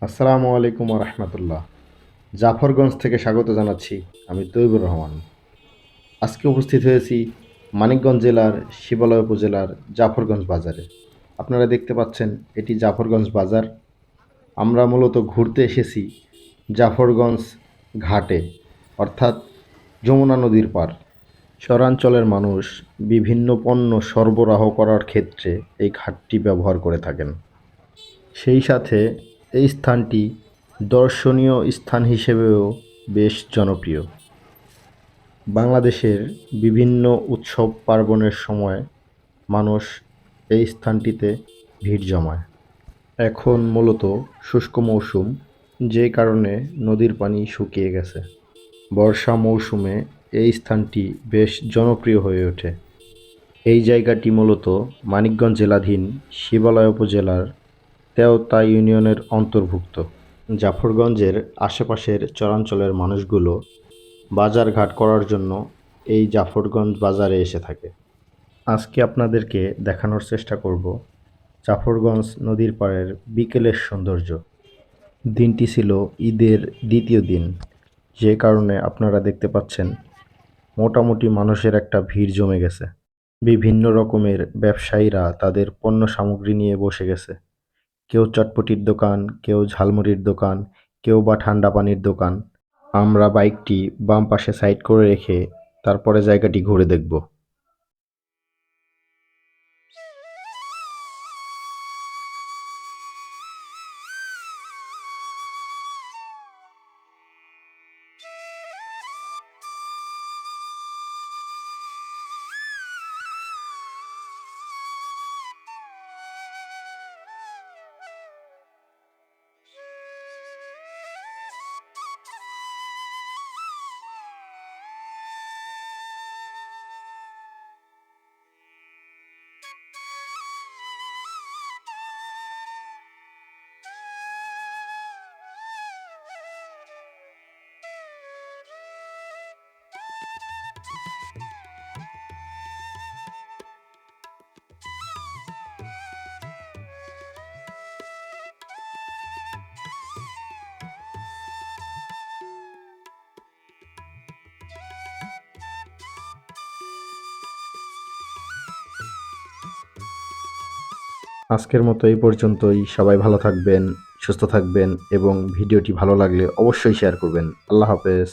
আসসালামু আলাইকুম রহমতুল্লাহ। জাফরগঞ্জ থেকে স্বাগত জানাচ্ছি। আমি তৈবুর রহমান। আজকে উপস্থিত হয়েছি মানিকগঞ্জ জেলার শিবালয় উপজেলার জাফরগঞ্জ বাজারে। আপনারা দেখতে পাচ্ছেন এটি জাফরগঞ্জ বাজার। আমরা মূলত ঘুরতে এসেছি জাফরগঞ্জ ঘাটে, অর্থাৎ যমুনা নদীর পার। শহরাঞ্চলের মানুষ বিভিন্ন পণ্য সরবরাহ করার ক্ষেত্রে এই ঘাটটি ব্যবহার করে থাকেন। সেই সাথে এই স্থানটি দর্শনীয় স্থান হিসেবেও বেশ জনপ্রিয়। বাংলাদেশের বিভিন্ন উৎসব পার্বণের সময় মানুষ এই স্থানটিতে ভিড় জমায়। এখন মূলত শুষ্ক মৌসুম, যে কারণে নদীর পানি শুকিয়ে গেছে। বর্ষা মৌসুমে এই স্থানটি বেশ জনপ্রিয় হয়ে ওঠে। এই জায়গাটি মূলত মানিকগঞ্জ জেলাধীন শিবালয় উপজেলার তেওতা ইউনিয়নের অন্তর্ভুক্ত। জাফরগঞ্জের আশেপাশের চরাঞ্চলের মানুষগুলো বাজারঘাট করার জন্য এই জাফরগঞ্জ বাজারে এসে থাকে। আজকে আপনাদেরকে দেখানোর চেষ্টা করব জাফরগঞ্জ নদীর পাড়ের বিকেলের সৌন্দর্য। দিনটি ছিল ঈদের দ্বিতীয় দিন, যে কারণে আপনারা দেখতে পাচ্ছেন মোটামুটি মানুষের একটা ভিড় জমে গেছে। বিভিন্ন রকমের ব্যবসায়ীরা তাদের পণ্য সামগ্রী নিয়ে বসে গেছে। কেউ চটপটির দোকান, কেউ ঝালমুড়ির দোকান, কেউ বা ঠান্ডা পানির দোকান। আমরা বাইকটি বাম পাশে সাইড করে রেখে তারপরে জায়গাটি ঘুরে দেখব। আজকের মতো এই পর্যন্তই। সবাই ভালো থাকবেন, সুস্থ থাকবেন এবং ভিডিওটি ভালো লাগলে অবশ্যই শেয়ার করবেন। আল্লাহ হাফেজ।